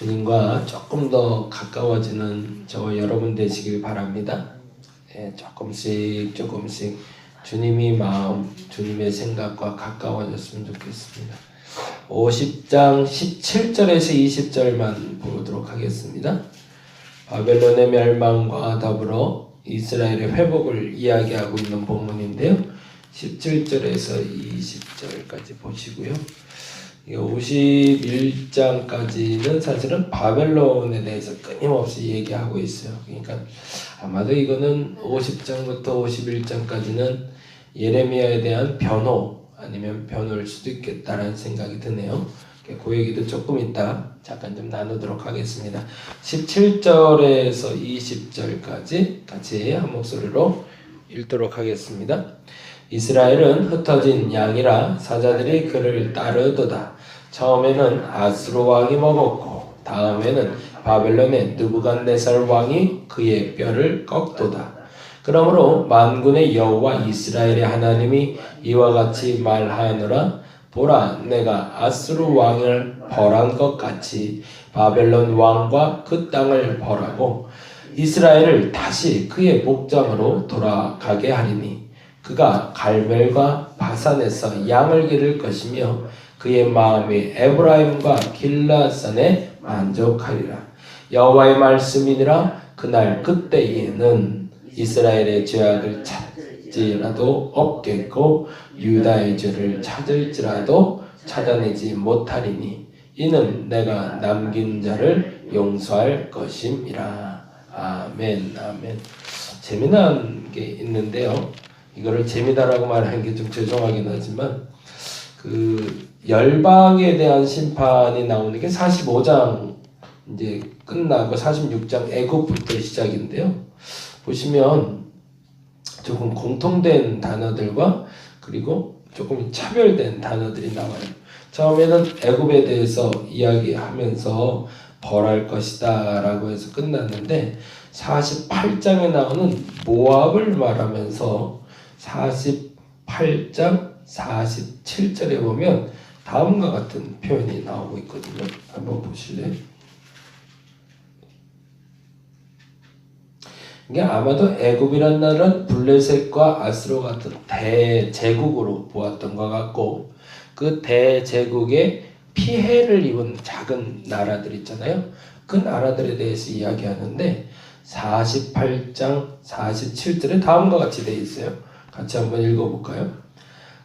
주님과 조금 더 가까워지는 저와 여러분 되시길 바랍니다. 예, 조금씩 주님의 마음, 주님의 생각과 가까워졌으면 좋겠습니다. 50장 17절에서 20절만 보도록 하겠습니다. 바벨론의 멸망과 더불어 이스라엘의 회복을 이야기하고 있는 본문인데요. 17절에서 20절까지 보시고요. 51장까지는 사실은 바벨론에 대해서 끊임없이 얘기하고 있어요. 그러니까 아마도 이거는 50장부터 51장까지는 예레미야에 대한 변호 아니면 변호일 수도 있겠다라는 생각이 드네요. 그 얘기도 조금 이따 잠깐 좀 나누도록 하겠습니다. 17절에서 20절까지 같이 한 목소리로 읽도록 하겠습니다. 이스라엘은 흩어진 양이라 사자들이 그를 따르도다. 처음에는 아수르 왕이 먹었고 다음에는 바벨론의 느부갓네살 왕이 그의 뼈를 꺾도다. 그러므로 만군의 여호와 이스라엘의 하나님이 이와 같이 말하노라. 보라, 내가 아수르 왕을 벌한 것 같이 바벨론 왕과 그 땅을 벌하고 이스라엘을 다시 그의 목장으로 돌아가게 하리니 그가 갈멜과 바산에서 양을 기를 것이며 그의 마음이 에브라임과 길라산에 만족하리라. 여호와의 말씀이니라. 그날 그때에는 이스라엘의 죄악을 찾지라도 없겠고 유다의 죄를 찾을지라도 찾아내지 못하리니 이는 내가 남긴 자를 용서할 것임이라. 아멘. 아멘. 재미난 게 있는데요. 이거를 재미다라고 말하는 게 좀 죄송하긴 하지만 그 열방에 대한 심판이 나오는 게 45장 이제 끝나고 46장 애굽부터 시작인데요. 보시면 조금 공통된 단어들과 그리고 조금 차별된 단어들이 나와요. 처음에는 애굽에 대해서 이야기하면서 벌할 것이다 라고 해서 끝났는데 48장에 나오는 모압을 말하면서 48장 47절에 보면 다음과 같은 표현이 나오고 있거든요. 한번 보실래요? 이게 아마도 애굽이란 나라는 블레셋과 아스로 같은 대제국으로 보았던 것 같고 그 대제국에 피해를 입은 작은 나라들 있잖아요. 그 나라들에 대해서 이야기하는데 48장 47절에 다음과 같이 되어 있어요. 같이 한번 읽어볼까요?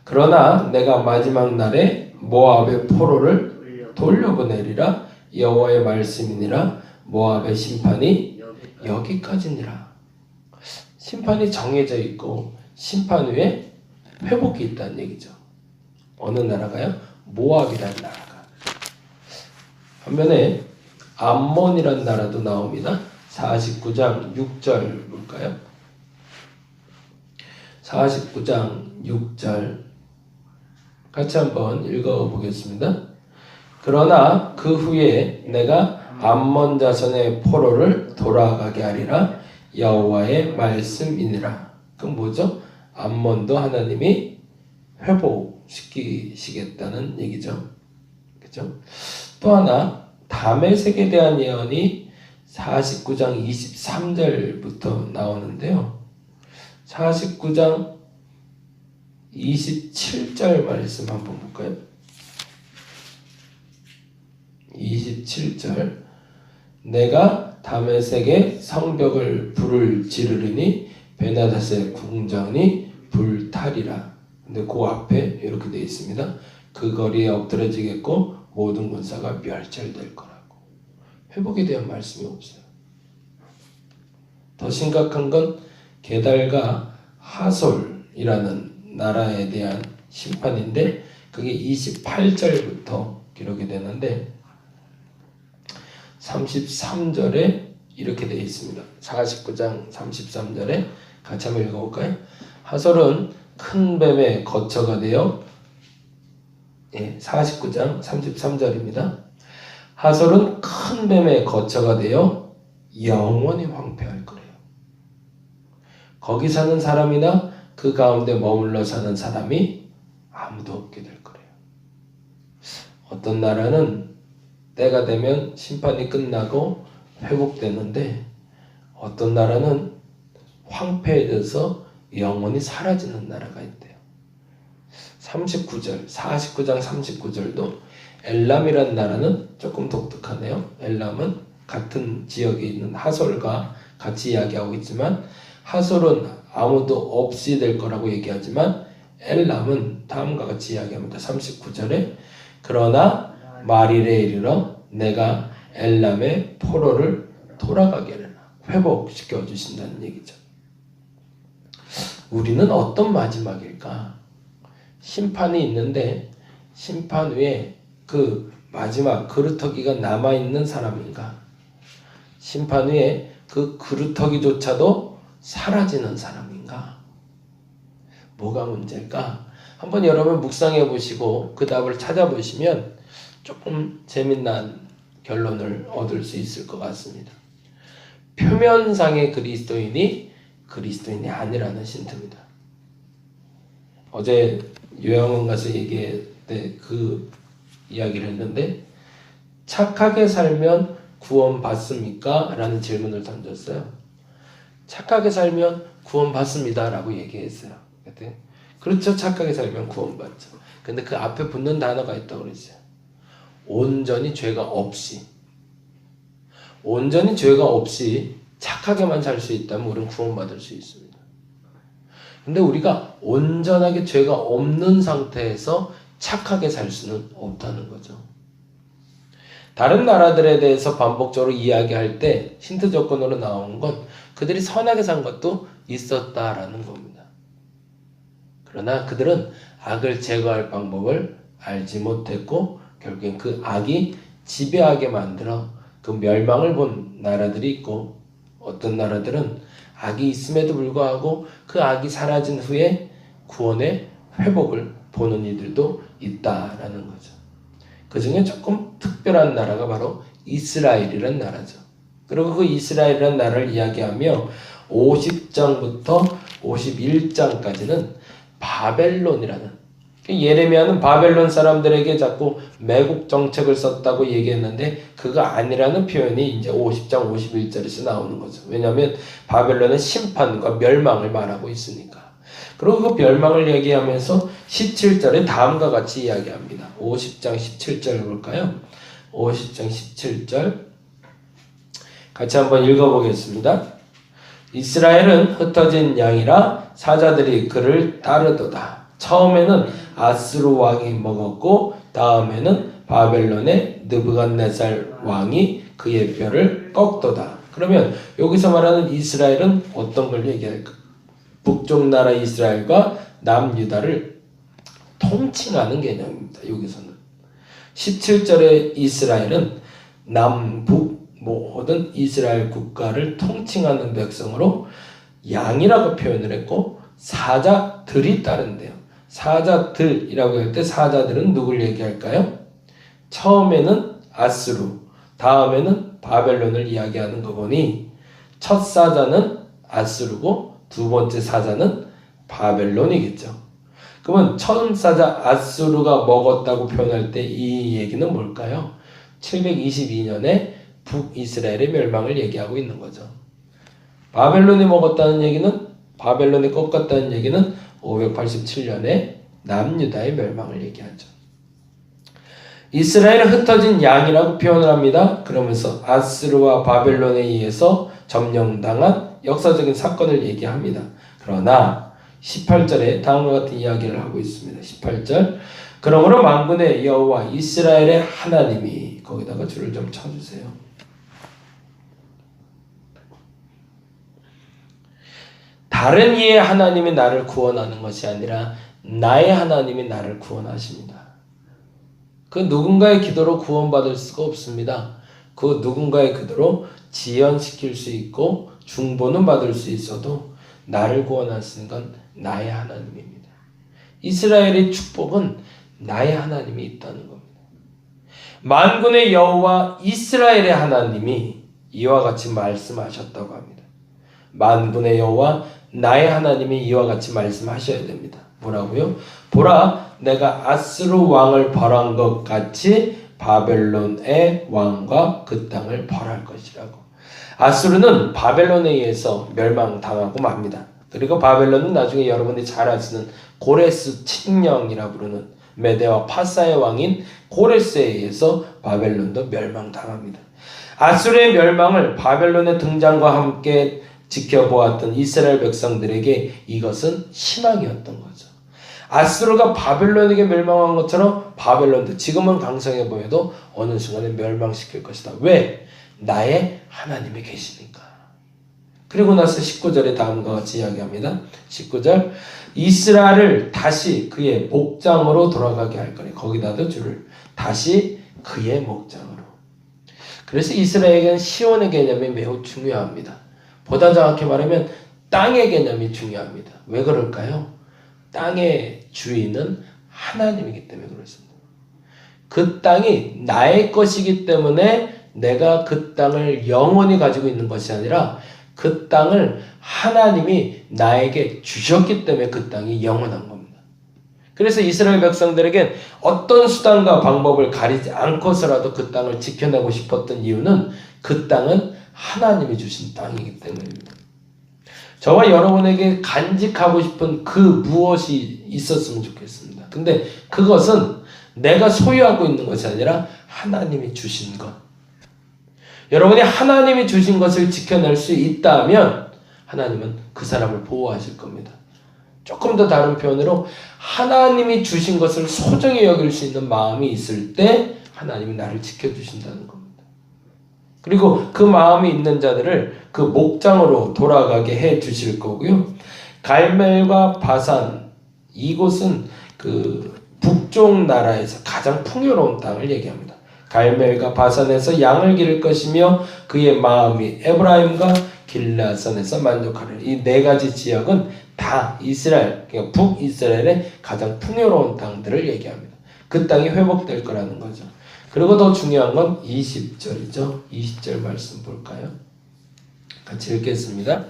그러나 내가 마지막 날에 모압의 포로를 돌려보내리라. 여호와의 말씀이니라. 모압의 심판이 여기까지니라. 심판이 정해져 있고 심판 후에 회복이 있다는 얘기죠. 어느 나라가요? 모압이라는 나라가. 반면에 암몬이라는 나라도 나옵니다. 49장 6절 볼까요? 49장 6절 같이 한번 읽어보겠습니다. 그러나 그 후에 내가 암몬 자손의 포로를 돌아가게 하리라. 여호와의 말씀이니라. 그럼 뭐죠? 암몬도 하나님이 회복시키시겠다는 얘기죠. 그렇죠? 또 하나 다메섹에 대한 예언이 49장 23절부터 나오는데요. 49장 27절 말씀 한번 볼까요? 27절 내가 다메섹의 성벽을 불을 지르리니 베나닷의 궁전이 불타리라. 근데 그 앞에 이렇게 되어 있습니다. 그 거리에 엎드러지겠고 모든 군사가 멸절될 거라고. 회복에 대한 말씀이 없어요. 더 심각한 건 게달과 하솔이라는 나라에 대한 심판인데 그게 28절부터 기록이 되는데 33절에 이렇게 되어 있습니다. 49장 33절에 같이 한번 읽어볼까요? 하솔은 큰 뱀의 거처가 되어 49장 33절입니다. 하솔은 큰 뱀의 거처가 되어 영원히 황폐할 거래요. 거기 사는 사람이나 그 가운데 머물러 사는 사람이 아무도 없게 될 거래요. 어떤 나라는 때가 되면 심판이 끝나고 회복되는데 어떤 나라는 황폐해져서 영원히 사라지는 나라가 있대요. 39절, 49장 39절도 엘람이라는 나라는 조금 독특하네요. 엘람은 같은 지역에 있는 하솔과 같이 이야기하고 있지만 하솔은 아무도 없이 될 거라고 얘기하지만 엘람은 다음과 같이 이야기합니다. 39절에 그러나 말일에 이르러 내가 엘람의 포로를 돌아가게 하리라. 회복시켜 주신다는 얘기죠. 우리는 어떤 마지막일까? 심판이 있는데 심판 후에 그 마지막 그루터기가 남아있는 사람인가? 심판 후에 그 그루터기조차도 사라지는 사람인가? 뭐가 문제일까? 한번 여러분 묵상해 보시고 그 답을 찾아보시면 조금 재미난 결론을 얻을 수 있을 것 같습니다. 표면상의 그리스도인이 아니라는 힌트입니다. 어제 요양원 가서 얘기할 때 그 이야기를 했는데 착하게 살면 구원 받습니까? 라는 질문을 던졌어요. 착하게 살면 구원 받습니다 라고 얘기했어요. 그렇죠. 착하게 살면 구원 받죠. 근데 그 앞에 붙는 단어가 있다고 그랬어요. 온전히 죄가 없이. 온전히 죄가 없이 착하게만 살 수 있다면 우리는 구원받을 수 있습니다. 근데 우리가 온전하게 죄가 없는 상태에서 착하게 살 수는 없다는 거죠. 다른 나라들에 대해서 반복적으로 이야기할 때 힌트 조건으로 나온 건 그들이 선하게 산 것도 있었다라는 겁니다. 그러나 그들은 악을 제거할 방법을 알지 못했고 결국엔 그 악이 지배하게 만들어 그 멸망을 본 나라들이 있고 어떤 나라들은 악이 있음에도 불구하고 그 악이 사라진 후에 구원의 회복을 보는 이들도 있다라는 거죠. 그 중에 조금 특별한 나라가 바로 이스라엘이라는 나라죠. 그리고 그 이스라엘이라는 나라를 이야기하며 50장부터 51장까지는 바벨론이라는 예레미야는 바벨론 사람들에게 자꾸 매국 정책을 썼다고 얘기했는데 그거 아니라는 표현이 이제 50장 51절에서 나오는 거죠. 왜냐하면 바벨론은 심판과 멸망을 말하고 있으니까. 그리고 그 멸망을 얘기하면서 17절에 다음과 같이 이야기합니다. 50장 17절 볼까요? 50장 17절 같이 한번 읽어보겠습니다. 이스라엘은 흩어진 양이라 사자들이 그를 따르도다. 처음에는 아스루 왕이 먹었고 다음에는 바벨론의 느부갓네살 왕이 그의 뼈를 꺾도다. 그러면 여기서 말하는 이스라엘은 어떤 걸 얘기할까? 북쪽 나라 이스라엘과 남유다를 통칭하는 개념입니다. 여기서는 17절의 이스라엘은 남북 모든 이스라엘 국가를 통칭하는 백성으로 양이라고 표현을 했고 사자들이 따른대요. 사자들이라고 할 때 사자들은 누굴 얘기할까요? 처음에는 아스루, 다음에는 바벨론을 이야기하는 거 보니 첫 사자는 아스루고 두 번째 사자는 바벨론이겠죠. 그러면 첫 사자 아스루가 먹었다고 표현할 때 이 얘기는 뭘까요? 722년에 북이스라엘의 멸망을 얘기하고 있는 거죠. 바벨론이 먹었다는 얘기는 바벨론이 꺾었다는 얘기는 587년에 남유다의 멸망을 얘기하죠. 이스라엘은 흩어진 양이라고 표현을 합니다. 그러면서 아스르와 바벨론에 의해서 점령당한 역사적인 사건을 얘기합니다. 그러나 18절에 다음과 같은 이야기를 하고 있습니다. 18절 그러므로 만군의 여호와 이스라엘의 하나님이 거기다가 줄을 좀 쳐주세요. 다른 이의 하나님이 나를 구원하는 것이 아니라 나의 하나님이 나를 구원하십니다. 그 누군가의 기도로 구원받을 수가 없습니다. 그 누군가의 기도로 지연시킬 수 있고 중보는 받을 수 있어도 나를 구원하시는 건 나의 하나님입니다. 이스라엘의 축복은 나의 하나님이 있다는 겁니다. 만군의 여호와 이스라엘의 하나님이 이와 같이 말씀하셨다고 합니다. 만군의 여호와 나의 하나님이 이와 같이 말씀하셔야 됩니다. 뭐라고요? 보라, 내가 아스루 왕을 벌한 것 같이 바벨론의 왕과 그 땅을 벌할 것이라고. 아수르는 바벨론에 의해서 멸망당하고 맙니다. 그리고 바벨론은 나중에 여러분이 잘 아시는 고레스 칙령이라 부르는 메대와 파사의 왕인 고레스에 의해서 바벨론도 멸망당합니다. 아수르의 멸망을 바벨론의 등장과 함께 지켜보았던 이스라엘 백성들에게 이것은 희망이었던 거죠. 아수르가 바벨론에게 멸망한 것처럼 바벨론도 지금은 강성해 보여도 어느 순간에 멸망시킬 것이다. 왜? 나의 하나님이 계시니까. 그리고 나서 19절에 다음과 같이 이야기합니다. 19절 이스라엘을 다시 그의 목장으로 돌아가게 할 거니. 거기다도 줄을 다시 그의 목장으로. 그래서 이스라엘에게는 시온의 개념이 매우 중요합니다. 보다 정확히 말하면 땅의 개념이 중요합니다. 왜 그럴까요? 땅의 주인은 하나님이기 때문에 그렇습니다. 그 땅이 나의 것이기 때문에 내가 그 땅을 영원히 가지고 있는 것이 아니라 그 땅을 하나님이 나에게 주셨기 때문에 그 땅이 영원한 겁니다. 그래서 이스라엘 백성들에겐 어떤 수단과 방법을 가리지 않고서라도 그 땅을 지켜내고 싶었던 이유는 그 땅은 하나님이 주신 땅이기 때문입니다. 저와 여러분에게 간직하고 싶은 그 무엇이 있었으면 좋겠습니다. 근데 그것은 내가 소유하고 있는 것이 아니라 하나님이 주신 것. 여러분이 하나님이 주신 것을 지켜낼 수 있다면 하나님은 그 사람을 보호하실 겁니다. 조금 더 다른 표현으로 하나님이 주신 것을 소중히 여길 수 있는 마음이 있을 때 하나님이 나를 지켜주신다는 겁니다. 그리고 그 마음이 있는 자들을 그 목장으로 돌아가게 해 주실 거고요. 갈멜과 바산, 이곳은 그 북쪽 나라에서 가장 풍요로운 땅을 얘기합니다. 갈멜과 바산에서 양을 기를 것이며 그의 마음이 에브라임과 길라산에서 만족하리라. 이 네 가지 지역은 다 이스라엘, 그러니까 북이스라엘의 가장 풍요로운 땅들을 얘기합니다. 그 땅이 회복될 거라는 거죠. 그리고 더 중요한 건 20절이죠. 20절 말씀 볼까요? 같이 읽겠습니다.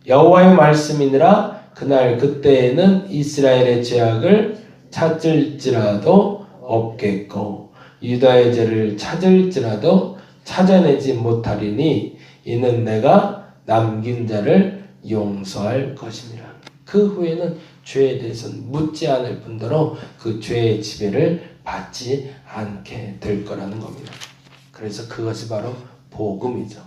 여호와의 말씀이니라 그날 그때에는 이스라엘의 죄악을 찾을지라도 없겠고 유다의 죄를 찾을지라도 찾아내지 못하리니 이는 내가 남긴 자를 용서할 것임이라. 그 후에는 죄에 대해서는 묻지 않을 뿐더러 그 죄의 지배를 받지 않게 될 거라는 겁니다. 그래서 그것이 바로 복음이죠.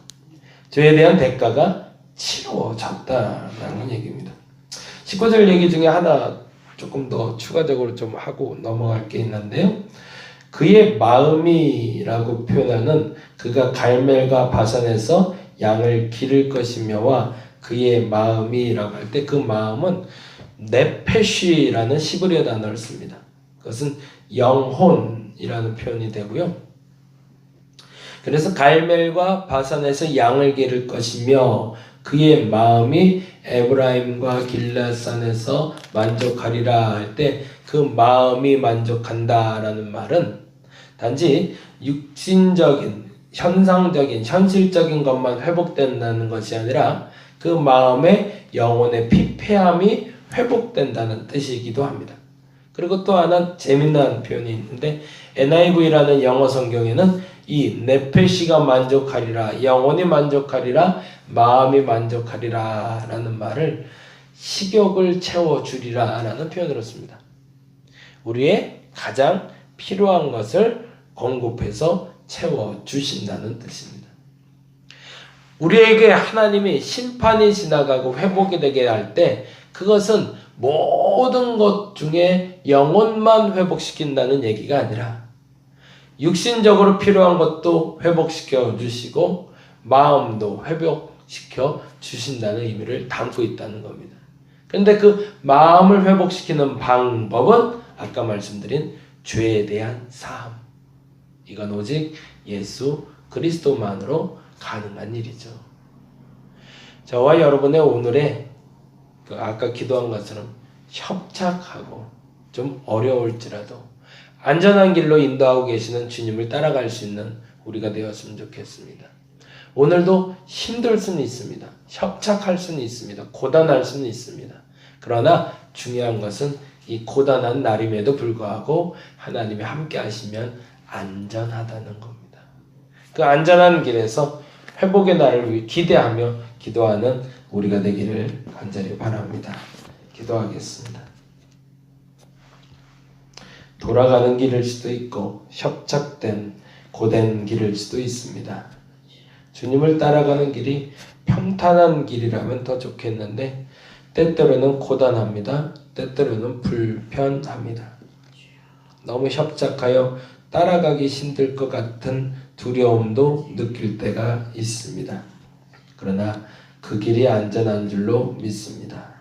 죄에 대한 대가가 치루어졌다라는 얘기입니다. 19절 얘기 중에 하나 조금 더 추가적으로 좀 하고 넘어갈 게 있는데요. 그의 마음이라고 표현하는 그가 갈멜과 바산에서 양을 기를 것이며와 그의 마음이라고 할 때 그 마음은 네페쉬라는 시브리어 단어를 씁니다. 그것은 영혼이라는 표현이 되고요. 그래서 갈멜과 바산에서 양을 기를 것이며 그의 마음이 에브라임과 길라산에서 만족하리라 할 때 그 마음이 만족한다라는 말은 단지 육신적인, 현상적인, 현실적인 것만 회복된다는 것이 아니라 그 마음의 영혼의 피폐함이 회복된다는 뜻이기도 합니다. 그리고 또 하나 재미난 표현이 있는데 NIV라는 영어 성경에는 이 네페시가 만족하리라, 영혼이 만족하리라, 마음이 만족하리라 라는 말을 식욕을 채워주리라 라는 표현으로 씁니다. 우리의 가장 필요한 것을 공급해서 채워주신다는 뜻입니다. 우리에게 하나님이 심판이 지나가고 회복이 되게 할 때 그것은 모든 것 중에 영혼만 회복시킨다는 얘기가 아니라 육신적으로 필요한 것도 회복시켜 주시고 마음도 회복시켜 주신다는 의미를 담고 있다는 겁니다. 그런데 그 마음을 회복시키는 방법은 아까 말씀드린 죄에 대한 사함. 이건 오직 예수 그리스도만으로 가능한 일이죠. 저와 여러분의 오늘의 아까 기도한 것처럼 협착하고 좀 어려울지라도 안전한 길로 인도하고 계시는 주님을 따라갈 수 있는 우리가 되었으면 좋겠습니다. 오늘도 힘들 수는 있습니다. 협착할 수는 있습니다. 고단할 수는 있습니다. 그러나 중요한 것은 이 고단한 날임에도 불구하고 하나님이 함께 하시면 안전하다는 겁니다. 그 안전한 길에서 회복의 날을 기대하며 기도하는 우리가 되기를 간절히 바랍니다. 기도하겠습니다. 돌아가는 길일 수도 있고 협착된 고된 길일 수도 있습니다. 주님을 따라가는 길이 평탄한 길이라면 더 좋겠는데 때때로는 고단합니다. 때때로는 불편합니다. 너무 협착하여 따라가기 힘들 것 같은 두려움도 느낄 때가 있습니다. 그러나 그 길이 안전한 줄로 믿습니다.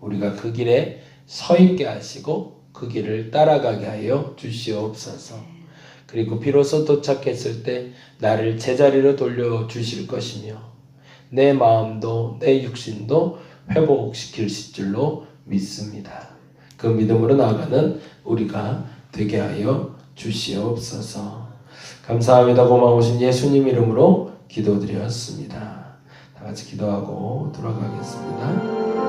우리가 그 길에 서 있게 하시고 그 길을 따라가게 하여 주시옵소서. 그리고 비로소 도착했을 때 나를 제자리로 돌려주실 것이며 내 마음도 내 육신도 회복시킬 줄로 믿습니다. 그 믿음으로 나아가는 우리가 되게 하여 주시옵소서. 감사합니다. 고마우신 예수님 이름으로 기도드렸습니다. 다 같이 기도하고 돌아가겠습니다.